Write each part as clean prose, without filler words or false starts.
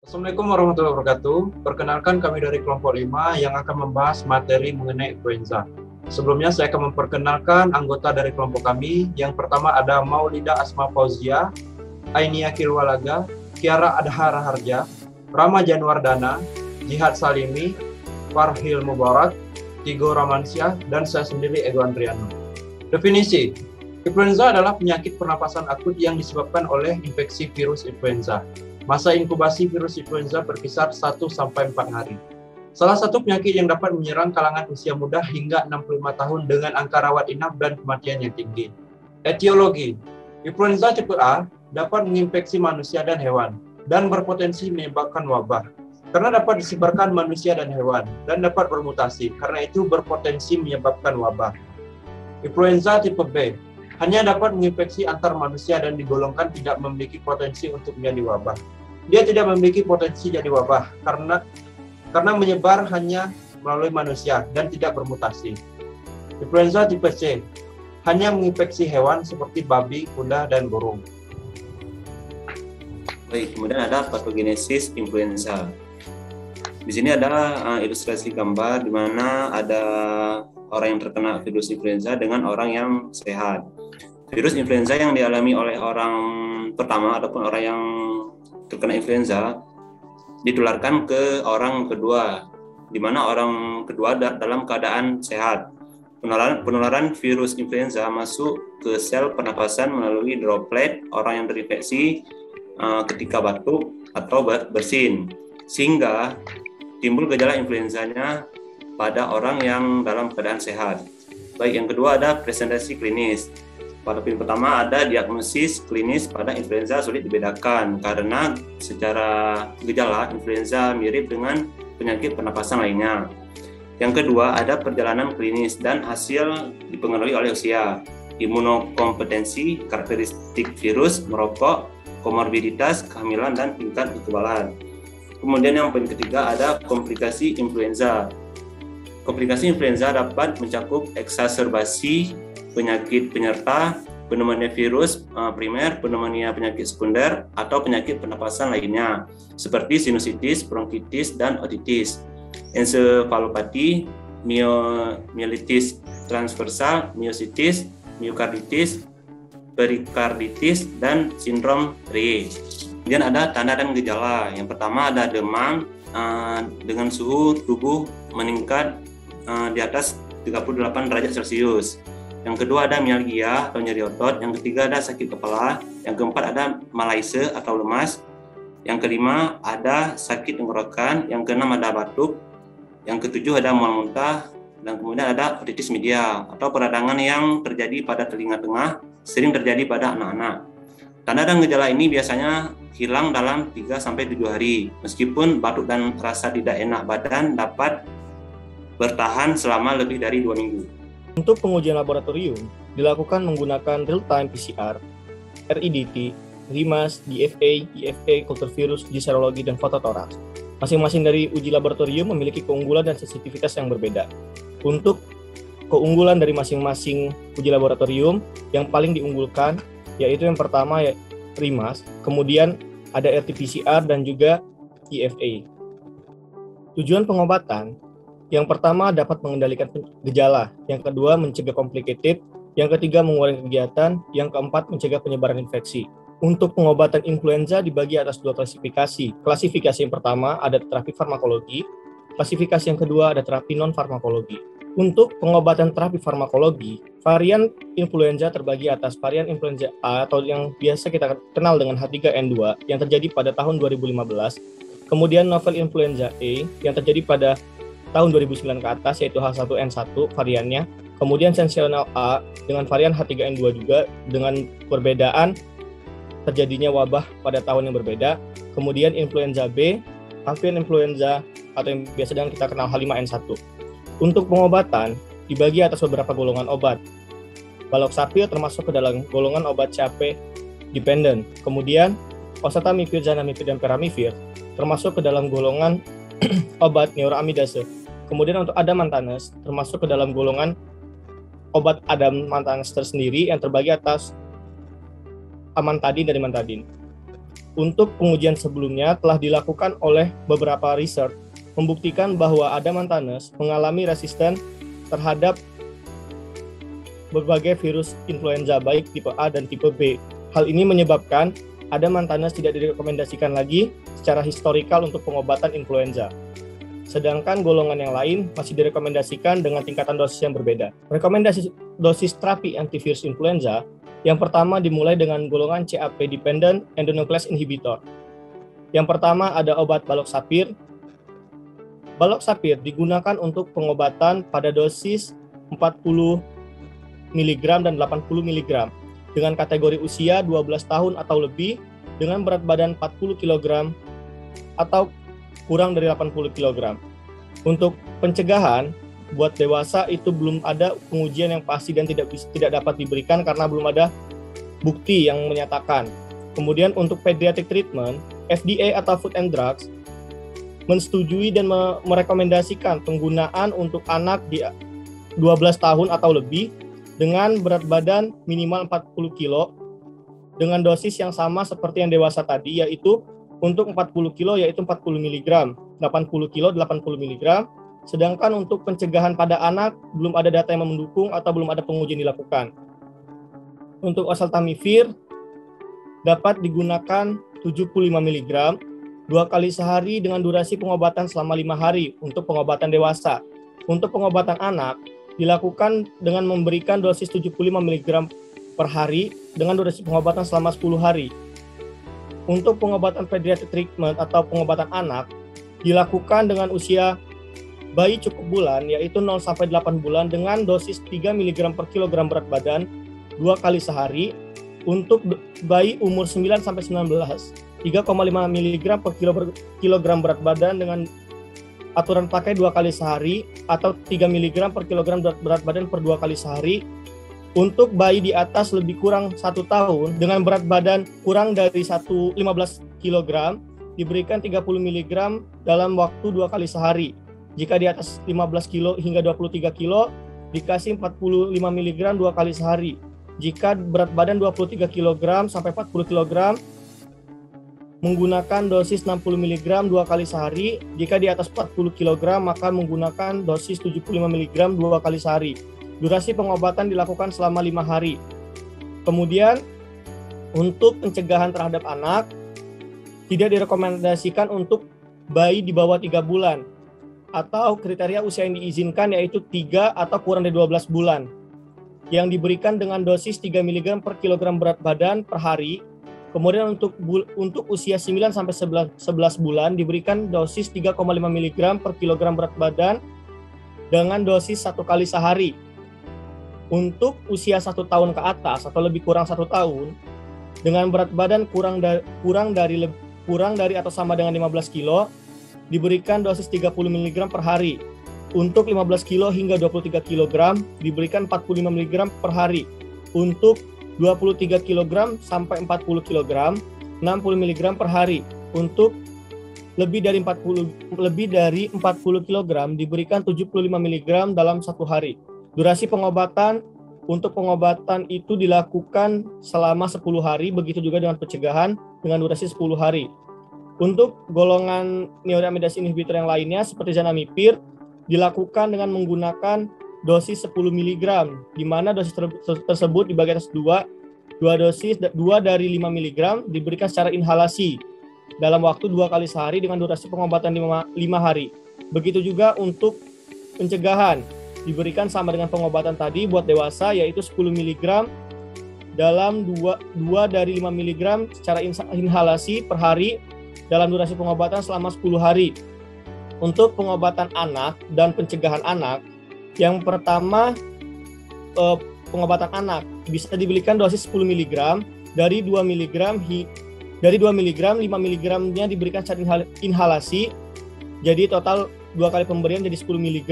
Assalamualaikum warahmatullahi wabarakatuh. Perkenalkan kami dari kelompok 5 yang akan membahas materi mengenai influenza. Sebelumnya saya akan memperkenalkan anggota dari kelompok kami. Yang pertama ada Maulida Asma Fauzia, Ainia Kilwalaga, Kiara Adhara Harja, Rama Januardana, Jihad Salimi, Farhil Mubarak, Tigo Ramansyah, dan saya sendiri Ego Andriano. Definisi: influenza adalah penyakit pernapasan akut yang disebabkan oleh infeksi virus influenza. Masa inkubasi virus influenza berkisar 1-4 hari. Salah satu penyakit yang dapat menyerang kalangan usia muda hingga 65 tahun dengan angka rawat inap dan kematian yang tinggi. Etiologi: influenza tipe A dapat menginfeksi manusia dan hewan dan berpotensi menyebabkan wabah. Karena dapat disebarkan manusia dan hewan dan dapat bermutasi, karena itu berpotensi menyebabkan wabah. Influenza tipe B hanya dapat menginfeksi antar manusia dan digolongkan tidak memiliki potensi untuk menjadi wabah. Dia tidak memiliki potensi jadi wabah karena menyebar hanya melalui manusia dan tidak bermutasi. Influenza tipe C hanya menginfeksi hewan seperti babi, kuda, dan burung. Baik, kemudian ada patogenesis influenza. Di sini ada ilustrasi gambar di mana ada orang yang terkena virus influenza dengan orang yang sehat. Virus influenza yang dialami oleh orang pertama ataupun orang yang terkena influenza ditularkan ke orang kedua, di mana orang kedua dalam keadaan sehat. Penularan virus influenza masuk ke sel pernapasan melalui droplet orang yang terinfeksi ketika batuk atau bersin, sehingga timbul gejala influenzanya pada orang yang dalam keadaan sehat. Baik, yang kedua ada presentasi klinis. Pada poin pertama ada diagnosis klinis pada influenza sulit dibedakan karena secara gejala influenza mirip dengan penyakit pernapasan lainnya. Yang kedua ada perjalanan klinis dan hasil dipengaruhi oleh usia, imunokompetensi, karakteristik virus, merokok, komorbiditas, kehamilan, dan tingkat kekebalan. Kemudian yang poin ketiga ada komplikasi influenza. Komplikasi influenza dapat mencakup eksaserbasi penyakit penyerta, pneumonia virus primer, pneumonia penyakit sekunder, atau penyakit pernapasan lainnya, seperti sinusitis, bronkitis, dan otitis, ensefalopati, mielitis transversal, miositis, miokarditis, perikarditis, dan sindrom Reye. Kemudian ada tanda dan gejala. Yang pertama ada demam dengan suhu tubuh meningkat di atas 38 derajat Celcius. Yang kedua ada mialgia atau nyeri otot. Yang ketiga ada sakit kepala. Yang keempat ada malaise atau lemas. Yang kelima ada sakit tenggorokan. Yang keenam ada batuk. Yang ketujuh ada mual muntah. Dan kemudian ada otitis media atau peradangan yang terjadi pada telinga tengah, sering terjadi pada anak-anak. Tanda dan gejala ini biasanya hilang dalam 3-7 hari. Meskipun batuk dan rasa tidak enak badan dapat bertahan selama lebih dari 2 minggu. Untuk pengujian laboratorium, dilakukan menggunakan real-time PCR, RIDT, RIMAS, DFA, IFA, kultur virus, uji serologi, dan fototoraks. Masing-masing dari uji laboratorium memiliki keunggulan dan sensitivitas yang berbeda. Untuk keunggulan dari masing-masing uji laboratorium, yang paling diunggulkan yaitu yang pertama RIMAS, kemudian ada RT-PCR dan juga IFA. Tujuan pengobatan: yang pertama dapat mengendalikan gejala, yang kedua mencegah complicated, yang ketiga mengurangi kegiatan, yang keempat mencegah penyebaran infeksi. Untuk pengobatan influenza dibagi atas 2 klasifikasi. Klasifikasi yang pertama ada terapi farmakologi, klasifikasi yang kedua ada terapi non-farmakologi. Untuk pengobatan terapi farmakologi, varian influenza terbagi atas varian influenza A atau yang biasa kita kenal dengan H3N2 yang terjadi pada tahun 2015, kemudian novel influenza A yang terjadi pada tahun 2009 ke atas yaitu H1N1 variannya, kemudian sensasional A dengan varian H3N2 juga dengan perbedaan terjadinya wabah pada tahun yang berbeda, kemudian influenza B, avian influenza atau yang biasa dengan kita kenal H5N1. Untuk pengobatan dibagi atas beberapa golongan obat. Baloxavir termasuk ke dalam golongan obat CAP dependent, kemudian oseltamivir, zanamivir, dan peramivir termasuk ke dalam golongan obat neuroamidase. Kemudian untuk adamantanes termasuk ke dalam golongan obat adamantanes tersendiri yang terbagi atas amantadin dan imantadin. untuk pengujian sebelumnya telah dilakukan oleh beberapa research membuktikan bahwa Adamantanus mengalami resisten terhadap berbagai virus influenza baik tipe A dan tipe B. Hal ini menyebabkan Adamantanus tidak direkomendasikan lagi secara historikal untuk pengobatan influenza. Sedangkan golongan yang lain masih direkomendasikan dengan tingkatan dosis yang berbeda. Rekomendasi dosis terapi antivirus influenza yang pertama dimulai dengan golongan CAP dependent endonuclease inhibitor. Yang pertama ada obat Baloxapir. Baloxapir digunakan untuk pengobatan pada dosis 40 mg dan 80 mg dengan kategori usia 12 tahun atau lebih dengan berat badan 40 kg atau kurang dari 80 kg. Untuk pencegahan, buat dewasa itu belum ada pengujian yang pasti dan tidak dapat diberikan karena belum ada bukti yang menyatakan. Kemudian untuk pediatric treatment, FDA atau Food and Drugs mensetujui dan merekomendasikan penggunaan untuk anak di 12 tahun atau lebih dengan berat badan minimal 40 kg dengan dosis yang sama seperti yang dewasa tadi, yaitu untuk 40 kg yaitu 40 mg, 80 kg 80 mg. Sedangkan untuk pencegahan pada anak belum ada data yang mendukung atau belum ada pengujian dilakukan. Untuk oseltamivir dapat digunakan 75 mg 2 kali sehari dengan durasi pengobatan selama 5 hari untuk pengobatan dewasa. Untuk pengobatan anak dilakukan dengan memberikan dosis 75 mg per hari dengan durasi pengobatan selama 10 hari. Untuk pengobatan pediatric treatment atau pengobatan anak dilakukan dengan usia bayi cukup bulan yaitu 0-8 bulan dengan dosis 3 mg per kilogram berat badan 2 kali sehari. Untuk bayi umur 9-19 3,5 mg per kilogram berat badan dengan aturan pakai 2 kali sehari atau 3 mg per kilogram berat badan per 2 kali sehari. Untuk bayi di atas lebih kurang 1 tahun dengan berat badan kurang dari 15 kg diberikan 30 mg dalam waktu 2 kali sehari. Jika di atas 15 kg hingga 23 kg dikasih 45 mg 2 kali sehari. Jika berat badan 23 kg sampai 40 kg menggunakan dosis 60 mg 2 kali sehari. Jika di atas 40 kg maka menggunakan dosis 75 mg 2 kali sehari. Durasi pengobatan dilakukan selama 5 hari. Kemudian untuk pencegahan terhadap anak tidak direkomendasikan untuk bayi di bawah 3 bulan atau kriteria usia yang diizinkan yaitu 3 atau kurang dari 12 bulan yang diberikan dengan dosis 3 mg per kilogram berat badan per hari. Kemudian untuk usia 9 sampai 11 bulan diberikan dosis 3,5 mg per kilogram berat badan dengan dosis 1 kali sehari. Untuk usia 1 tahun ke atas atau lebih kurang 1 tahun dengan berat badan kurang dari atau sama dengan 15 kg diberikan dosis 30 mg per hari. Untuk 15 kg hingga 23 kg diberikan 45 mg per hari. Untuk 23 kg sampai 40 kg 60 mg per hari. Untuk lebih dari 40 kg diberikan 75 mg dalam 1 hari. Durasi pengobatan untuk pengobatan itu dilakukan selama 10 hari, begitu juga dengan pencegahan dengan durasi 10 hari. Untuk golongan neuraminidase inhibitor yang lainnya seperti zanamivir dilakukan dengan menggunakan dosis 10 mg, di mana dosis tersebut dibagi atas 2 dosis, 2 dari 5 mg diberikan secara inhalasi dalam waktu 2 kali sehari dengan durasi pengobatan 5 hari. Begitu juga untuk pencegahan diberikan sama dengan pengobatan tadi buat dewasa yaitu 10 mg dalam 2 dari 5 mg secara inhalasi per hari dalam durasi pengobatan selama 10 hari. Untuk pengobatan anak dan pencegahan anak, yang pertama pengobatan anak bisa diberikan dosis 10 mg dari 2 mg 5 mg-nya diberikan secara inhalasi. Jadi total 2 kali pemberian jadi 10 mg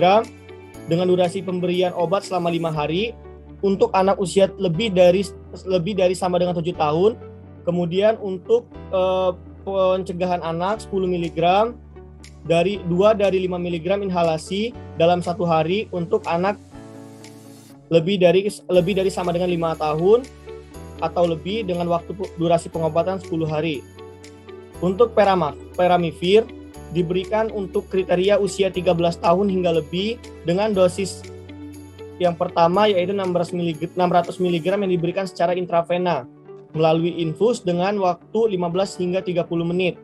dengan durasi pemberian obat selama 5 hari. Untuk anak usia lebih dari sama dengan 7 tahun. Kemudian untuk pencegahan anak 10 mg dari 2 dari 5 mg inhalasi dalam 1 hari untuk anak lebih dari sama dengan 5 tahun atau lebih dengan waktu durasi pengobatan 10 hari. Untuk peramivir diberikan untuk kriteria usia 13 tahun hingga lebih dengan dosis yang pertama yaitu 600 mg yang diberikan secara intravena melalui infus dengan waktu 15 hingga 30 menit.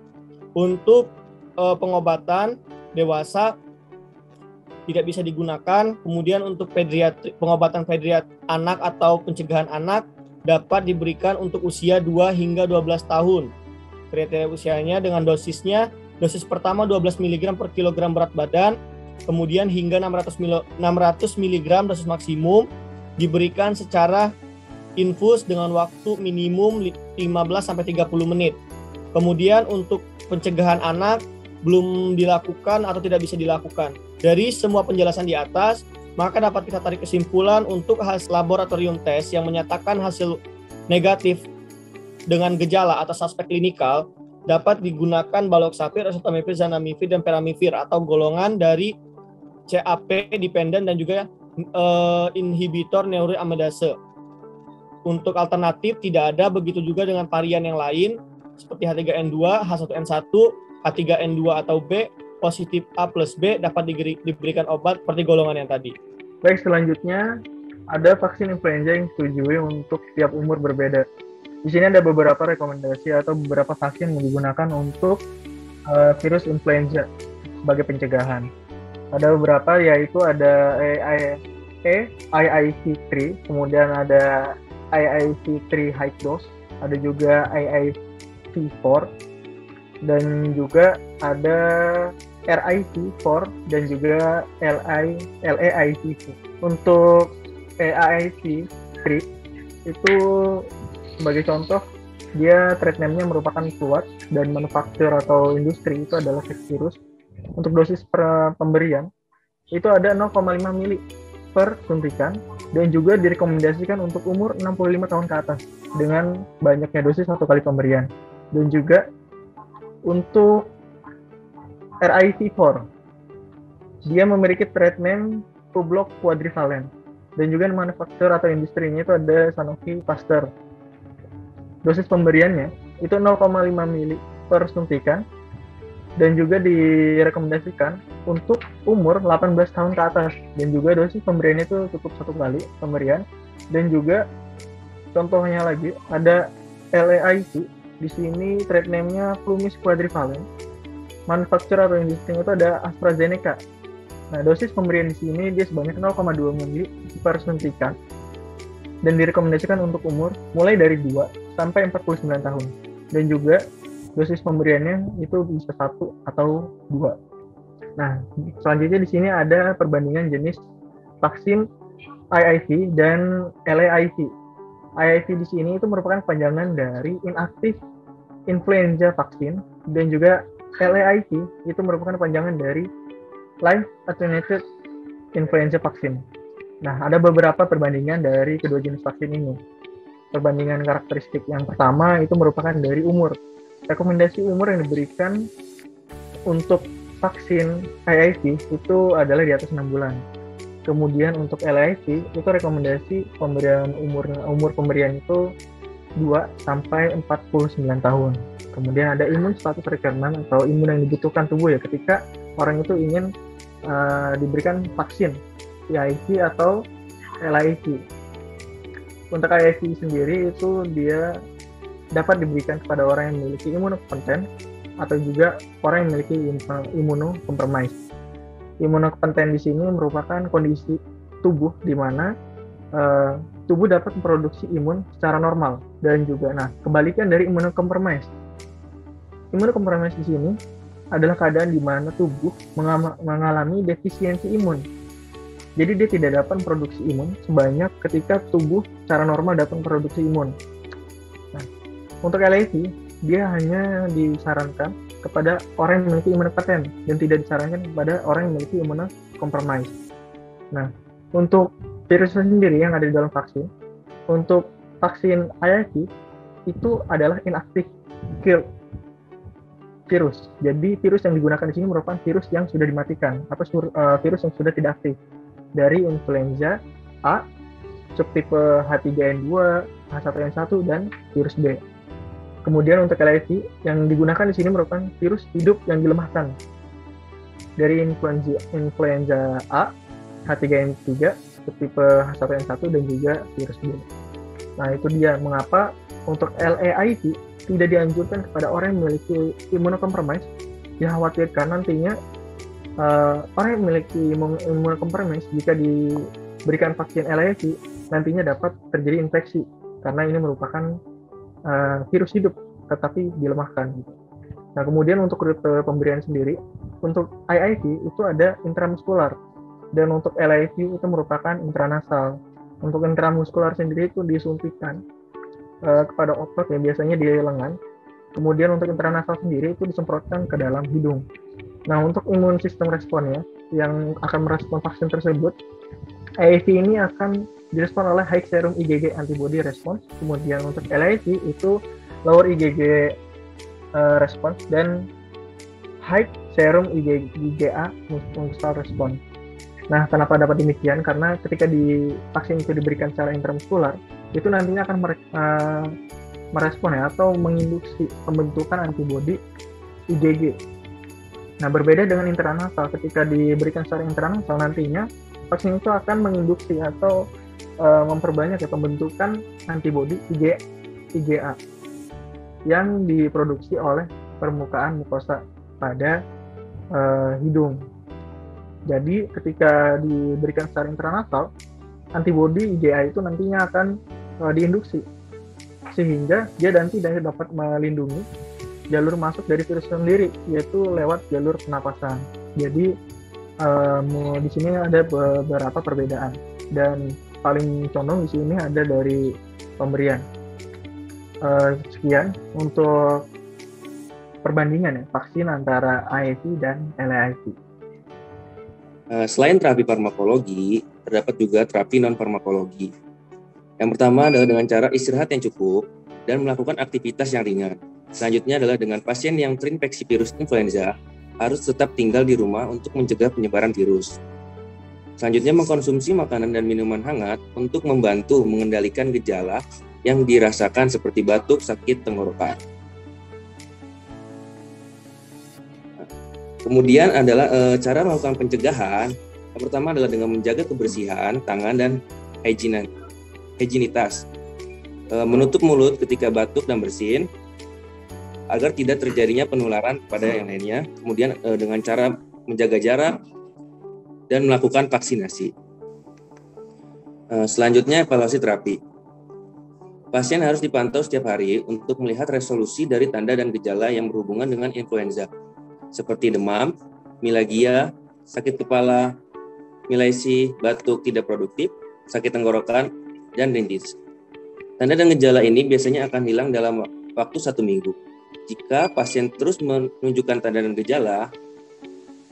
Untuk pengobatan dewasa tidak bisa digunakan. Kemudian untuk pengobatan pediatri anak atau pencegahan anak dapat diberikan untuk usia 2 hingga 12 tahun. Kriteria usianya dengan dosisnya, dosis pertama 12 mg per kilogram berat badan, kemudian hingga 600 mg dosis maksimum diberikan secara infus dengan waktu minimum 15-30 menit. Kemudian untuk pencegahan anak belum dilakukan atau tidak bisa dilakukan. Dari semua penjelasan di atas, maka dapat kita tarik kesimpulan untuk hasil laboratorium tes yang menyatakan hasil negatif dengan gejala atau suspek klinikal dapat digunakan baloxavir, oseltamivir, zanamivir, dan peramivir atau golongan dari CAP dependent dan juga inhibitor neuroamidase. Untuk alternatif tidak ada, begitu juga dengan varian yang lain seperti H3N2, H1N1, H3N2 atau B, positif A plus B dapat diberikan obat seperti golongan yang tadi. Baik, selanjutnya ada vaksin influenza yang disetujui untuk tiap umur berbeda. Di sini ada beberapa rekomendasi atau beberapa vaksin yang digunakan untuk virus influenza sebagai pencegahan. Ada beberapa, yaitu ada IIV3, kemudian ada IIV3 high dose, ada juga IIV4, dan juga ada RIV4 dan juga LAIV2. Untuk IIV3 itu sebagai contoh, dia trade name-nya merupakan kuat dan manufaktur atau industri itu adalah virus. Untuk dosis pemberian itu ada 0,5 mili per suntikan dan juga direkomendasikan untuk umur 65 tahun ke atas dengan banyaknya dosis 1 kali pemberian. Dan juga untuk RIV4, dia memiliki trade name Tublok Quadrivalent dan juga manufaktur atau industrinya itu ada Sanofi Pasteur. Dosis pemberiannya itu 0,5 mili per suntikan dan juga direkomendasikan untuk umur 18 tahun ke atas, dan juga dosis pemberiannya itu cukup 1 kali pemberian. Dan juga contohnya lagi ada LAIV, di sini trade name-nya Flumis Quadrivalent. Manufaktur atau industrinya itu ada AstraZeneca. Nah, dosis pemberian di sini dia sebanyak 0,2 mili per suntikan dan direkomendasikan untuk umur mulai dari 2 sampai 49 tahun. Dan juga dosis pemberiannya itu bisa 1 atau 2. Nah, selanjutnya di sini ada perbandingan jenis vaksin IIV dan LAIV. IIV di sini itu merupakan panjangan dari inaktif influenza vaksin, dan juga LAIV itu merupakan panjangan dari live attenuated influenza vaksin. Nah, ada beberapa perbandingan dari kedua jenis vaksin ini. Perbandingan karakteristik yang pertama itu merupakan dari umur. Rekomendasi umur yang diberikan untuk vaksin IIV itu adalah di atas 6 bulan. Kemudian untuk LAIV itu rekomendasi pemberian umur pemberian itu 2 sampai 49 tahun. Kemudian ada imun status requirement atau imun yang dibutuhkan tubuh ya ketika orang itu ingin diberikan vaksin IIV atau LAIV. Untuk IIV sendiri itu dia dapat diberikan kepada orang yang memiliki imunokompeten atau juga orang yang memiliki imunokompromis. Imunokompeten di sini merupakan kondisi tubuh di mana tubuh dapat memproduksi imun secara normal, dan juga kebalikan dari imunokompromis. Imunokompromis di sini adalah keadaan di mana tubuh mengalami defisiensi imun. Jadi dia tidak dapat memproduksi imun sebanyak ketika tubuh secara normal dapat memproduksi imun. Nah, untuk LAIV, dia hanya disarankan kepada orang yang memiliki imunokompeten dan tidak disarankan kepada orang yang memiliki imunokompromis. Nah, untuk virus sendiri yang ada di dalam vaksin, untuk vaksin IIV itu adalah inactive virus. Jadi virus yang digunakan di sini merupakan virus yang sudah dimatikan atau virus yang sudah tidak aktif dari influenza A, subtipe H3N2, H1N1 dan virus B. Kemudian untuk LIV yang digunakan di sini merupakan virus hidup yang dilemahkan dari influenza A, H3N3, tipe H1N1 dan juga virus B. Nah, itu dia mengapa untuk LAIV tidak dianjurkan kepada orang yang memiliki imunokompromis. Dikhawatirkan nantinya orang yang memiliki imunokompromis jika diberikan vaksin LAIV nantinya dapat terjadi infeksi karena ini merupakan virus hidup tetapi dilemahkan. Nah, kemudian untuk rute pemberian sendiri, untuk IIV itu ada intramuskular dan untuk LIV itu merupakan intranasal. Untuk intramuskular sendiri itu disuntikan kepada otot ya, biasanya di lengan. Kemudian untuk intranasal sendiri itu disemprotkan ke dalam hidung. Nah, untuk imun sistem responnya yang akan merespon vaksin tersebut, IIV ini akan direspon oleh high serum IgG antibody response. Kemudian untuk LIV itu lower IgG response dan high serum IgA muscle response. Nah, kenapa dapat demikian? Karena ketika vaksin itu diberikan secara intramuskular, itu nantinya akan merespon ya, atau menginduksi pembentukan antibody IgG. Nah, berbeda dengan intranasal, ketika diberikan secara intranasal nantinya vaksin itu akan menginduksi atau memperbanyak ya pembentukan antibody IgA yang diproduksi oleh permukaan mukosa pada hidung. Jadi ketika diberikan secara intranasal, antibody IgA itu nantinya akan diinduksi sehingga dia nanti dapat melindungi jalur masuk dari virus sendiri, yaitu lewat jalur pernapasan. Jadi di sini ada beberapa perbedaan dan paling condong di sini ada dari pemberian. Sekian untuk perbandingan ya, vaksin antara IIV dan LAIV. Selain terapi farmakologi, terdapat juga terapi non-farmakologi. Yang pertama adalah dengan cara istirahat yang cukup dan melakukan aktivitas yang ringan. Selanjutnya adalah dengan pasien yang terinfeksi virus influenza harus tetap tinggal di rumah untuk mencegah penyebaran virus. Selanjutnya mengkonsumsi makanan dan minuman hangat untuk membantu mengendalikan gejala yang dirasakan seperti batuk, sakit tenggorokan. Kemudian adalah cara melakukan pencegahan. Yang pertama adalah dengan menjaga kebersihan tangan dan higienitas. Menutup mulut ketika batuk dan bersin agar tidak terjadinya penularan kepada yang lainnya. Kemudian dengan cara menjaga jarak dan melakukan vaksinasi. Selanjutnya evaluasi terapi. Pasien harus dipantau setiap hari untuk melihat resolusi dari tanda dan gejala yang berhubungan dengan influenza, seperti demam, mialgia, sakit kepala, milesi, batuk tidak produktif, sakit tenggorokan, dan rhinitis. Tanda dan gejala ini biasanya akan hilang dalam waktu 1 minggu. Jika pasien terus menunjukkan tanda dan gejala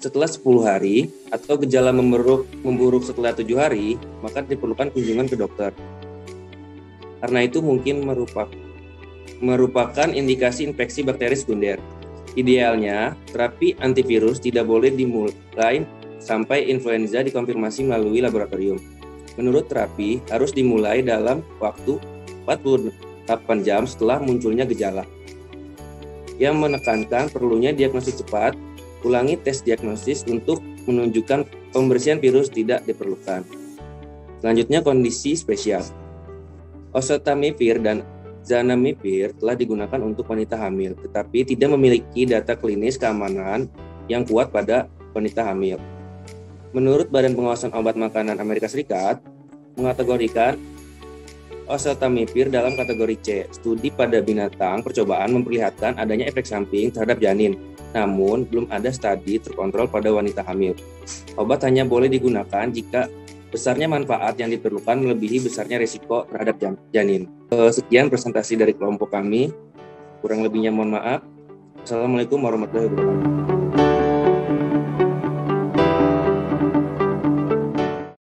setelah 10 hari atau gejala memburuk setelah 7 hari, maka diperlukan kunjungan ke dokter. Karena itu mungkin merupakan indikasi infeksi bakteri sekunder. Idealnya, terapi antivirus tidak boleh dimulai sampai influenza dikonfirmasi melalui laboratorium. Menurut terapi, harus dimulai dalam waktu 48 jam setelah munculnya gejala. Yang menekankan perlunya diagnosis cepat, ulangi tes diagnosis untuk menunjukkan pembersihan virus tidak diperlukan. Selanjutnya, kondisi spesial. Oseltamivir dan zanamivir telah digunakan untuk wanita hamil, tetapi tidak memiliki data klinis keamanan yang kuat pada wanita hamil. Menurut Badan Pengawasan Obat Makanan Amerika Serikat, mengategorikan oseltamivir dalam kategori C. Studi pada binatang percobaan memperlihatkan adanya efek samping terhadap janin, namun belum ada studi terkontrol pada wanita hamil. Obat hanya boleh digunakan jika besarnya manfaat yang diperlukan melebihi besarnya risiko terhadap janin. Sekian presentasi dari kelompok kami. Kurang lebihnya mohon maaf. Assalamualaikum warahmatullahi wabarakatuh.